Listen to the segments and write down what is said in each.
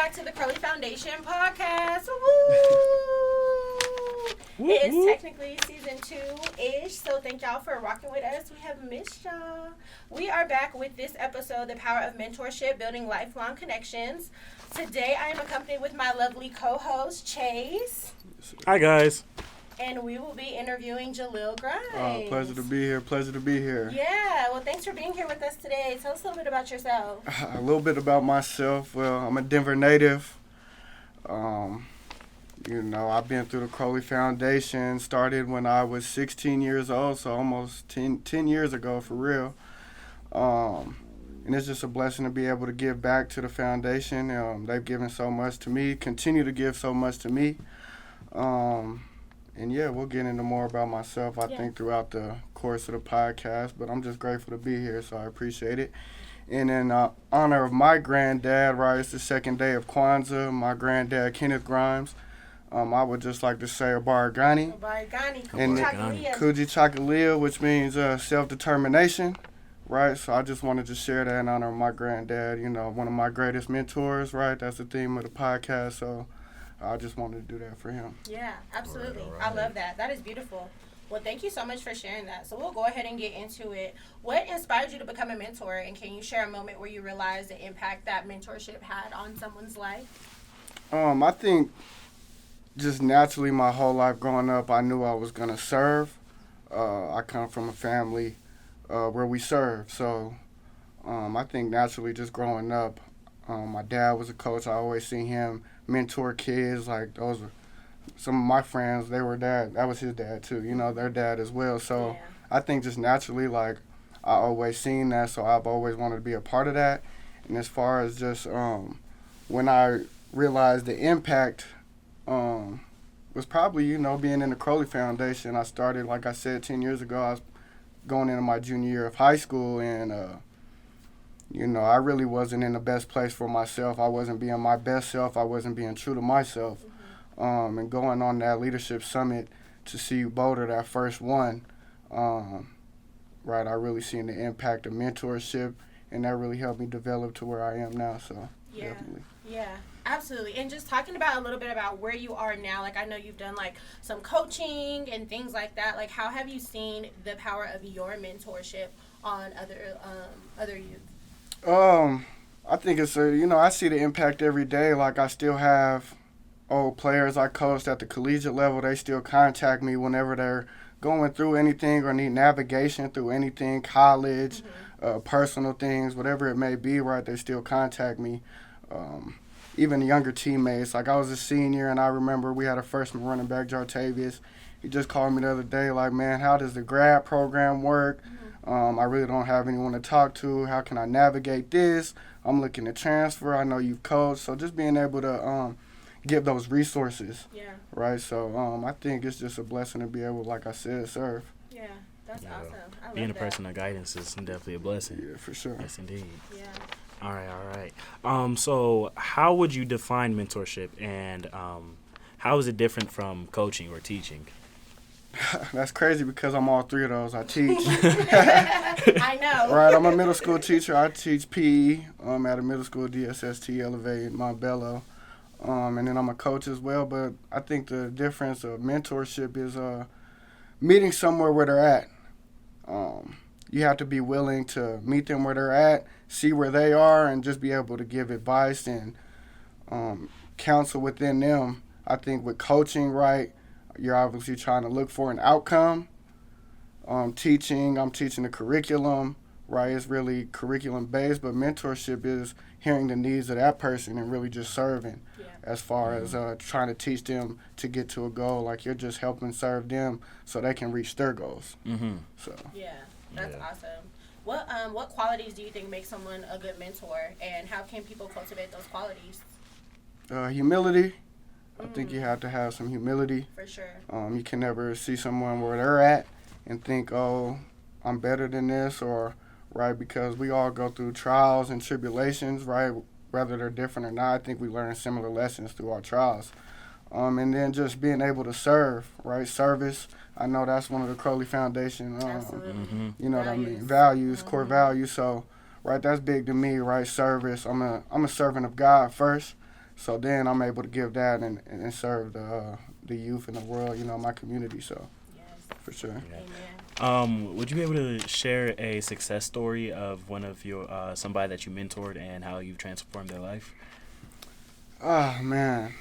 back to the Crowley Foundation podcast. Woo! It is technically season 2-ish, so thank y'all for rocking with us. We have missed y'all. We are back with this episode, The Power of Mentorship, Building Lifelong Connections. Today, I am accompanied with my lovely co-host, Chase. Hi, guys. And we will be interviewing Jalil Grimes. Pleasure to be here. Pleasure to be here. Yeah, well, thanks for being here with us today. Tell us a little bit about yourself. A little bit about myself. Well, I'm a Denver native. I've been through the Crowley Foundation. Started when I was 16 years old, so almost 10 years ago for real. And it's just a blessing to be able to give back to the foundation. They've given so much to me, continue to give so much to me. And yeah, we'll get into more about myself, I think, throughout the course of the podcast. But I'm just grateful to be here, so I appreciate it. And in honor of my granddad, right, it's the second day of Kwanzaa, my granddad, Kenneth Grimes. I would just like to say Abarigani. And Kuji Chakalia, which means self-determination, right? So I just wanted to share that in honor of my granddad, one of my greatest mentors, right? That's the theme of the podcast, so I just wanted to do that for him. Yeah, absolutely. All right. I love that. That is beautiful. Well, thank you so much for sharing that. So we'll go ahead and get into it. What inspired you to become a mentor, and can you share a moment where you realized the impact that mentorship had on someone's life? I think just naturally my whole life growing up, I knew I was going to serve. I come from a family where we serve. So I think naturally just growing up, my dad was a coach. I always seen him mentor kids. Like those were some of my friends, they were dad. That was his dad too, their dad as well. So I think just naturally, like, I always seen that, so I've always wanted to be a part of that. And as far as just when I realized the impact was probably, being in the Crowley Foundation. I started, like I said, 10 years ago. I was going into my junior year of high school, and I really wasn't in the best place for myself. I wasn't being my best self. I wasn't being true to myself. And going on that leadership summit to see Boulder, that first one, right, I really seen the impact of mentorship, and that really helped me develop to where I am now, so definitely. Yeah, absolutely. And just talking about a little bit about where you are now, like I know you've done like some coaching and things like that. Like how have you seen the power of your mentorship on other youth? I think it's I see the impact every day. Like I still have old players I coached at the collegiate level. They still contact me whenever they're going through anything or need navigation through anything, college, personal things, whatever it may be, right? They still contact me. Even younger teammates. Like I was a senior and I remember we had a freshman running back, Jartavius. He just called me the other day like, man, how does the grad program work? I really don't have anyone to talk to. How can I navigate this? I'm looking to transfer. I know you've coached. So just being able to give those resources, right? So I think it's just a blessing to be able, like I said, serve. Yeah, that's awesome. I love Being a person of guidance is definitely a blessing. Yeah, for sure. Yes, indeed. Yeah. All right. So how would you define mentorship, and how is it different from coaching or teaching? That's crazy because I'm all three of those. I teach. I know. Right, I'm a middle school teacher. I teach PE at a middle school, DSST, Elevate in Montbello. And then I'm a coach as well. But I think the difference of mentorship is meeting somewhere where they're at. You have to be willing to meet them where they're at, see where they are, and just be able to give advice and counsel within them. I think with coaching, right, you're obviously trying to look for an outcome. I'm teaching the curriculum, right? It's really curriculum-based, but mentorship is hearing the needs of that person and really just serving as far as trying to teach them to get to a goal. Like you're just helping serve them so they can reach their goals. So yeah, that's awesome. What qualities do you think make someone a good mentor, and how can people cultivate those qualities? Humility. I think you have to have some humility. For sure. You can never see someone where they're at and think, oh, I'm better than this, or, right, because we all go through trials and tribulations, right, whether they're different or not. I think we learn similar lessons through our trials. And then just being able to serve, right, service. I know that's one of the Crowley Foundation, values, core values. So, right, that's big to me, right, service. I'm a servant of God first. So then I'm able to give that and serve the youth in the world, my community. So for sure. Amen. Would you be able to share a success story of one of your somebody that you mentored and how you've transformed their life? Oh man,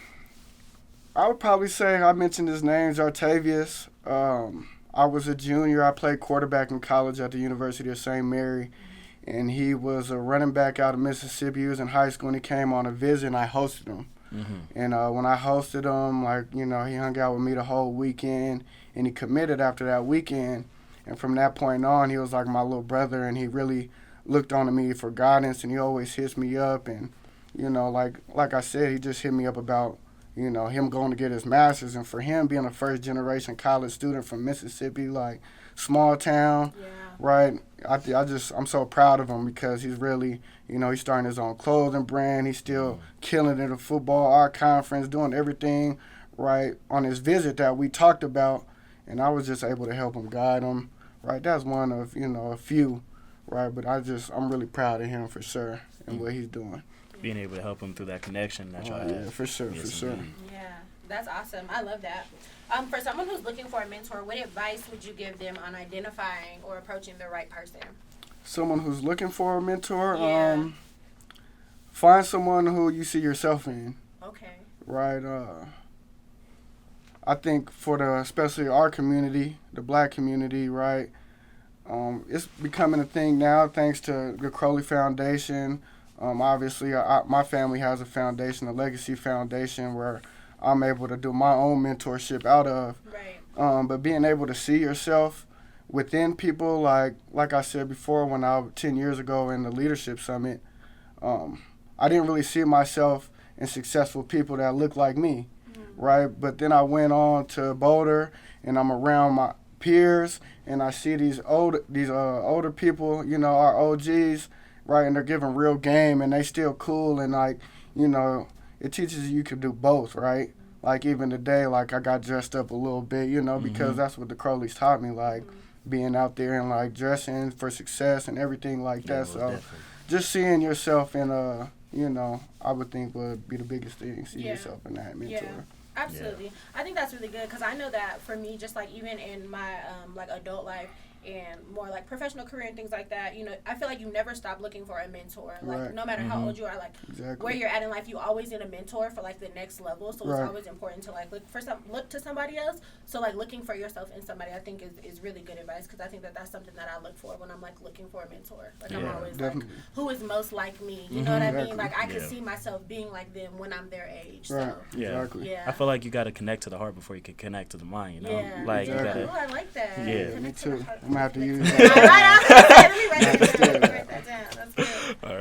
I would probably say I mentioned his name, Xavier. I was a junior. I played quarterback in college at the University of St. Mary, and he was a running back out of Mississippi. He was in high school, and he came on a visit, and I hosted him. Mm-hmm. And when I hosted him, he hung out with me the whole weekend, and he committed after that weekend. And from that point on, he was like my little brother, and he really looked on to me for guidance, and he always hits me up. And, like I said, he just hit me up about, him going to get his master's. And for him being a first-generation college student from Mississippi, like, small town, right? I'm so proud of him because he's really, he's starting his own clothing brand. He's still killing it in football, our conference, doing everything right on his visit that we talked about. And I was just able to help him, guide him, right? That's one of, a few, right? But I'm really proud of him for sure and what he's doing. Being able to help him through that connection that y'all had. Yeah, for sure, Yes, for sure. indeed. Yeah, that's awesome. I love that. For someone who's looking for a mentor, what advice would you give them on identifying or approaching the right person? Someone who's looking for a mentor, Yeah. find someone who you see yourself in, Okay. right? I think especially our community, the black community, right? It's becoming a thing now thanks to the Crowley Foundation. Obviously, my family has a foundation, a legacy foundation, where I'm able to do my own mentorship out of. Right. But being able to see yourself within people, like I said before, when 10 years ago in the Leadership Summit, I didn't really see myself in successful people that looked like me, right? But then I went on to Boulder, and I'm around my peers, and I see these older people, our OGs, right? And they're giving real game, and they still cool, and it teaches you can do both, right? Like even today, I got dressed up a little bit, because that's what the Crowleys taught me, being out there and dressing for success and everything like that. So definitely. just seeing yourself in I would think would be the biggest thing. See yourself in that mentor. Yeah. Absolutely. I think that's really good because I know that for me, just even in my adult life and more professional career and things like that, I feel like you never stop looking for a mentor. Right. No matter how old you are, Exactly. where you're at in life, you always need a mentor for the next level. So it's always important to look to somebody else. So looking for yourself in somebody, I think is really good advice because I think that's something that I look for when I'm looking for a mentor. I'm always definitely. who is most like me? You know what I mean? Exactly. I can see myself being like them when I'm their age. Right. So. Yeah. Exactly. Yeah. I feel like you got to connect to the heart before you can connect to the mind, Yeah. You Exactly. got I like that. Yeah. Me Connect to too. the heart. I'm gonna have to use All that. right, let me write that down. That's good. All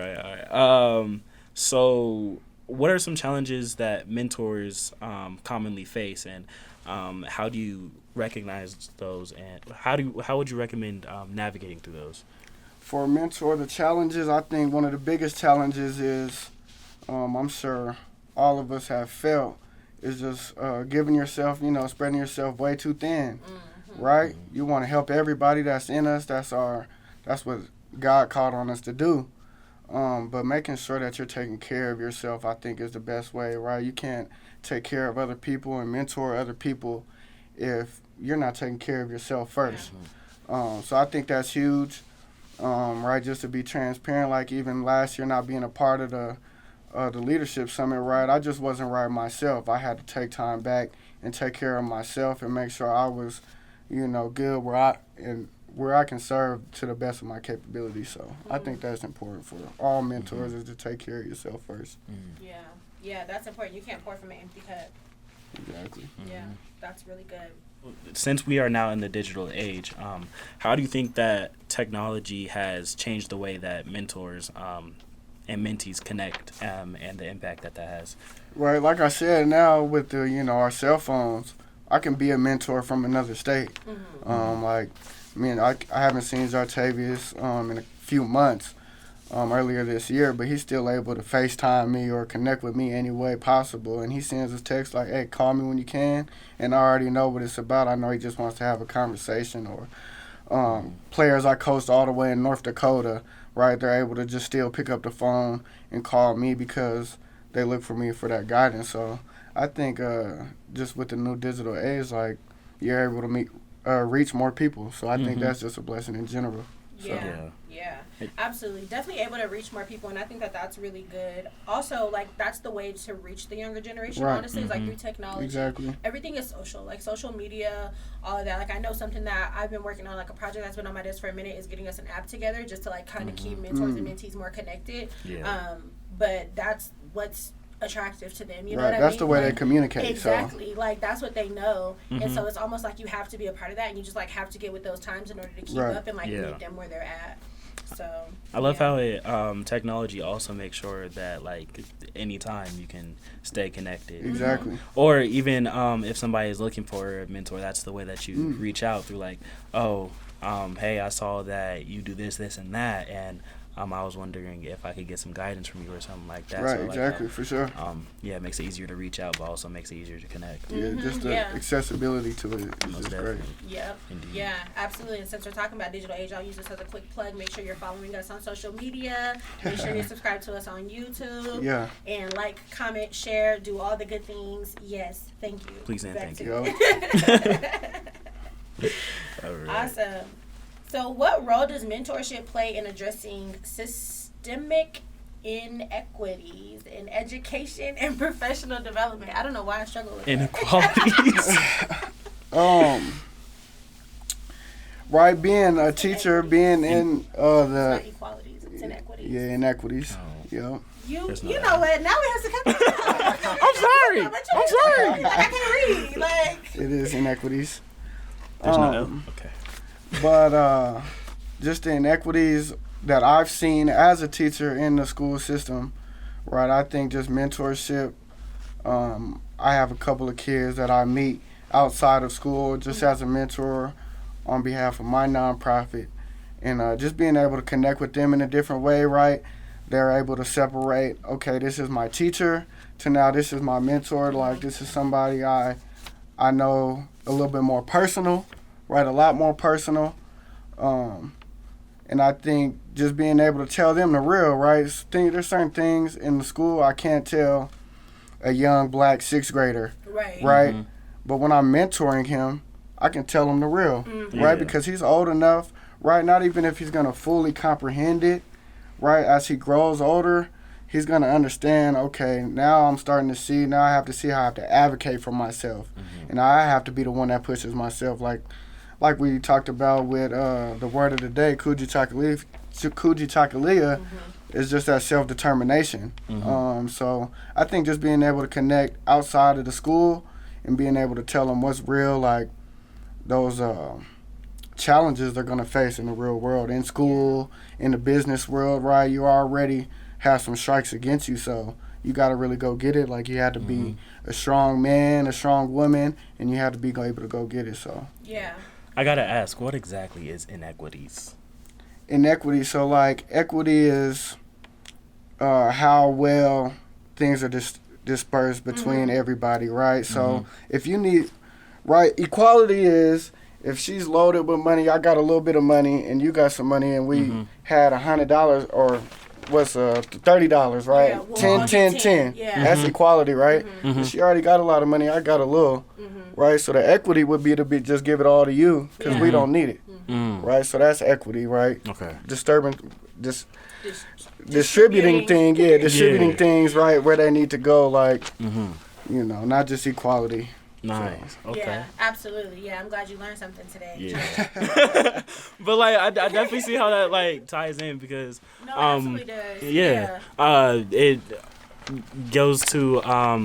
right. So what are some challenges that mentors commonly face, and how do you recognize those, and how would you recommend navigating through those? For a mentor, the challenges, I think one of the biggest challenges is, I'm sure all of us have felt, is just giving yourself, spreading yourself way too thin, right? You want to help everybody that's in us. That's what God called on us to do. But making sure that you're taking care of yourself, I think, is the best way, right? You can't take care of other people and mentor other people if you're not taking care of yourself first. So I think that's huge, right? Just to be transparent, even last year not being a part of the Leadership Summit, right? I just wasn't right myself. I had to take time back and take care of myself and make sure I was, good where I can serve to the best of my capability. So I think that's important for all mentors is to take care of yourself first. Yeah, that's important. You can't pour from an empty cup. Exactly. Yeah, that's really good. Since we are now in the digital age, how do you think that technology has changed the way that mentors and mentees connect, and the impact that has? Right, like I said, now with the our cell phones, I can be a mentor from another state. I haven't seen Zartavius in a few months, earlier this year, but he's still able to FaceTime me or connect with me any way possible. And he sends us text like, hey, call me when you can. And I already know what it's about. I know he just wants to have a conversation. Or players I coached all the way in North Dakota, right, they're able to just still pick up the phone and call me because they look for me for that guidance. So I think just with the new digital age, like, you're able to reach more people. So I think that's just a blessing in general. So. Yeah, absolutely. Definitely able to reach more people, and I think that that's really good. Also, like, that's the way to reach the younger generation, honestly, is like through technology. Exactly. Everything is social, like social media, all of that. Like, I know something that I've been working on, like a project that's been on my desk for a minute, is getting us an app together just to, like, kind of keep mentors and mentees more connected. But that's what's attractive to them, you know what I mean? That's the way they communicate. Exactly. So. Like, that's what they know. And so it's almost like you have to be a part of that, and you just, like, have to get with those times in order to keep up and, like, meet them where they're at. So I love how it technology also makes sure that, like, anytime you can stay connected. Exactly. Or even if somebody is looking for a mentor, that's the way that you reach out through, like, hey, I saw that you do this, and that, and I was wondering if I could get some guidance from you or something like that. Right, so, exactly, for sure. It makes it easier to reach out, but also makes it easier to connect. Yeah, just the accessibility to it is just great. Yep. Indeed. Yeah, absolutely. And since we're talking about digital age, I'll use this as a quick plug. Make sure you're following us on social media. Make sure you subscribe to us on YouTube. Yeah. And like, comment, share, do all the good things. Yes, thank you. Please and thank you. All right. Awesome. So what role does mentorship play in addressing systemic inequities in education and professional development? I don't know why I struggle with inequalities. Right, being a teacher, being in it's not equalities, it's inequities. Yeah, inequities. You know what? Now we have to cut this out. I'm sorry. Like, I can't read. Like, it is inequities. There's no L? Okay. But just the inequities that I've seen as a teacher in the school system, right? I think just mentorship. I have a couple of kids that I meet outside of school just as a mentor on behalf of my nonprofit. And just being able to connect with them in a different way, right? They're able to separate, okay, this is my teacher, to now this is my mentor. Like, this is somebody I know a little bit more personal, right? A lot more personal. And I think just being able to tell them the real, right? There's certain things in the school I can't tell a young black sixth grader, right? Mm-hmm. But when I'm mentoring him, I can tell him the real, right? Because he's old enough, right? Not even if he's going to fully comprehend it, right? As he grows older, he's going to understand, okay, now I'm starting to see, now I have to see how I have to advocate for myself. And I have to be the one that pushes myself, like we talked about with the word of the day, Kuji Chakalia, is just that self-determination. So I think just being able to connect outside of the school and being able to tell them what's real, like those challenges they're going to face in the real world, in school, in the business world, right? You already have some strikes against you, so you got to really go get it. Like, you had to be a strong man, a strong woman, and you had to be able to go get it. So I gotta ask, what exactly is inequities? Inequity, so like equity is how well things are dispersed between everybody, right? So if you need, right, equality is if she's loaded with money, I got a little bit of money, and you got some money, and we had $100 or what's $30, right? Yeah, 10. Yeah. That's equality, right? She already got a lot of money, I got a little, right? So the equity would be to just give it all to you because we don't need it, right? So that's equity, right? Okay. Distributing things, right, where they need to go, like, you know, not just equality. Nice. So. Okay. Yeah, absolutely. Yeah, I'm glad you learned something today. Yeah. But like, I definitely see how that like ties in because absolutely does. It goes to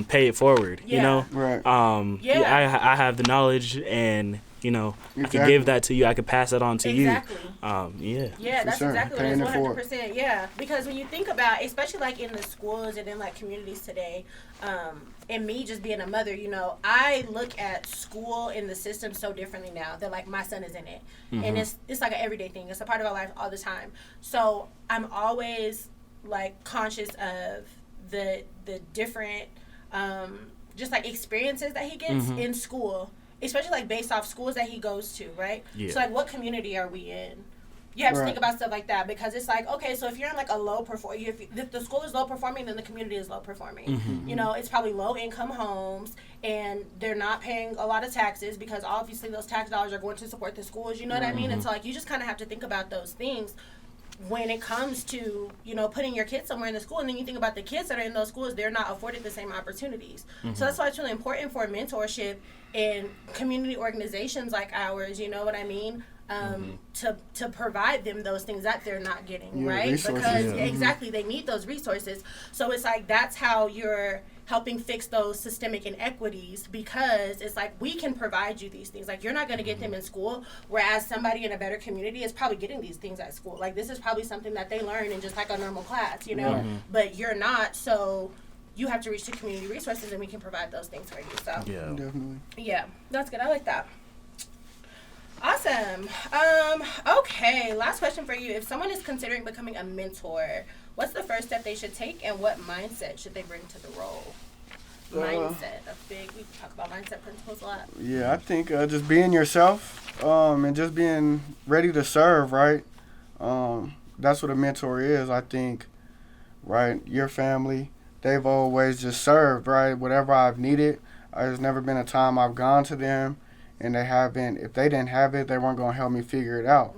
pay it forward. You know. Right. I have the knowledge and. You know, I could give that to you. I could pass it on to you. Yeah, that's exactly what it is. 100%. Yeah, because when you think about, especially like in the schools and in like communities today, and me just being a mother, you know, I look at school and the system so differently now that like my son is in it, and it's like an everyday thing. It's a part of our life all the time. So I'm always like conscious of the different just like experiences that he gets in school. Especially, like, based off schools that he goes to, right? Yeah. So, like, what community are we in? You have to Right. think about stuff like that, because it's like, okay, so if you're in like a low perform, if the school is low performing, then the community is low performing. Mm-hmm. You know, it's probably low income homes, and they're not paying a lot of taxes, because obviously those tax dollars are going to support the schools. You know what I mean? And so like you just kind of have to think about those things when it comes to, you know, putting your kids somewhere in the school. And then you think about the kids that are in those schools, they're not afforded the same opportunities. So that's why it's really important for mentorship in community organizations like ours, you know what I mean, to provide them those things that they're not getting, right? Resources. Because exactly, they need those resources. So it's like, that's how you're helping fix those systemic inequities, because it's like, we can provide you these things. Like, you're not going to get them in school, whereas somebody in a better community is probably getting these things at school. Like, this is probably something that they learn in just like a normal class, you know, but you're not. So you have to reach the community resources, and we can provide those things for you. So Yeah. Definitely. yeah, that's good. I like that. Awesome. Okay, last question for you. If someone is considering becoming a mentor, what's the first step they should take, and what mindset should they bring to the role? Mindset. That's big. We talk about mindset principles a lot. Yeah, I think just being yourself, and just being ready to serve, right? That's what a mentor is, I think, right? Your family, they've always just served, right? Whatever I've needed, there's never been a time I've gone to them and they haven't, if they didn't have it, they weren't going to help me figure it out.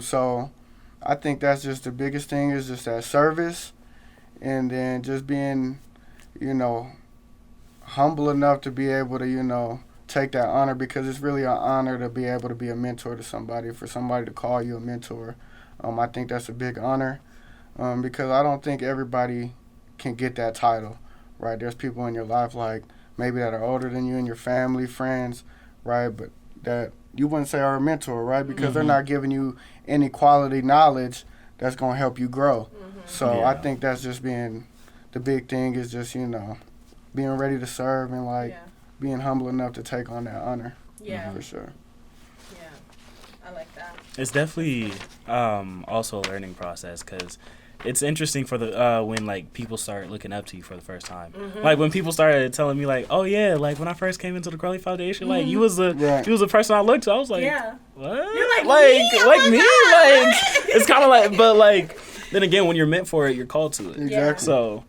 So I think that's just the biggest thing, is just that service, and then just being, you know, humble enough to be able to, you know, take that honor, because it's really an honor to be able to be a mentor to somebody, for somebody to call you a mentor. I think that's a big honor, because I don't think everybody can get that title, right? There's people in your life, like, maybe that are older than you in your family, friends, right? But that you wouldn't say are a mentor, right? Because they're not giving you any quality knowledge that's going to help you grow. So I think that's just being, the big thing is just, you know, being ready to serve, and like being humble enough to take on that honor. Yeah. For sure. Yeah. I like that. It's definitely also a learning process, because it's interesting for the when like people start looking up to you for the first time. Like when people started telling me like, oh yeah, like when I first came into the Crowley Foundation, like you was the person I looked to. I was like, what? You're like me? Oh Like it's kind of like, but like then again, when you're meant for it, you're called to it. Exactly. So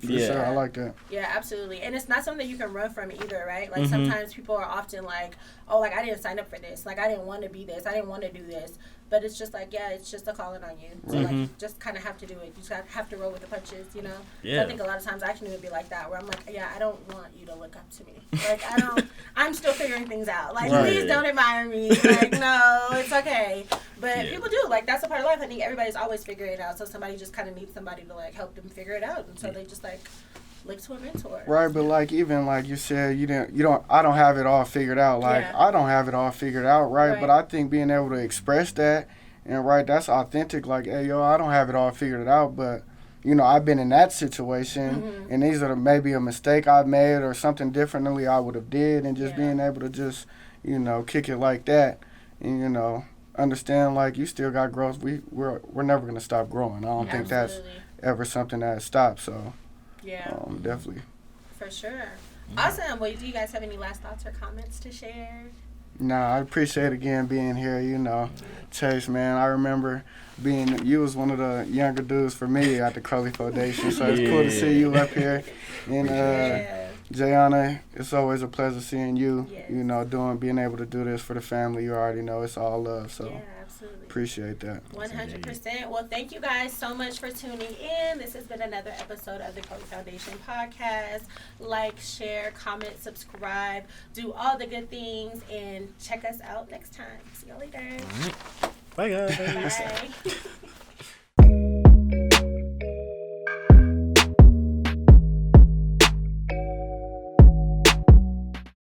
For sure, I like that. Yeah, absolutely. And it's not something that you can run from either, right? Like sometimes people are often like, oh, like I didn't sign up for this. Like I didn't want to be this. I didn't want to do this. But it's just like, yeah, it's just a calling on you. So like, you just kind of have to do it. You just have to roll with the punches, you know? Yeah. So I think a lot of times I can even be like that, where I'm like, yeah, I don't want you to look up to me. Like I'm still figuring things out. Like please don't admire me. Like no, it's okay. But people do. Like that's a part of life. I think everybody's always figuring it out. So somebody just kind of needs somebody to like help them figure it out. And so they just like look to a mentor. Right, but like even like you said, I don't have it all figured out. Like I don't have it all figured out, right? But I think being able to express that, and that's authentic. Like, hey, yo, I don't have it all figured out, but you know, I've been in that situation, and these are maybe a mistake I've made or something differently I would have did, and just being able to just, you know, kick it like that, and you know, understand like you still got growth. We're never gonna stop growing. I don't think that's ever something that stops. So definitely. For sure. Awesome. Well, do you guys have any last thoughts or comments to share? Nah, I appreciate again being here, you know. Chase, man, I remember you was one of the younger dudes for me at the Crowley Foundation, so it's cool to see you up here. And Jayana, it's always a pleasure seeing you, you know, being able to do this for the family. You already know it's all love, so absolutely. Appreciate that. 100%. Well, thank you guys so much for tuning in. This has been another episode of the Crowley Foundation podcast. Like, share, comment, subscribe, do all the good things, and check us out next time. See you later. Bye, guys. Bye.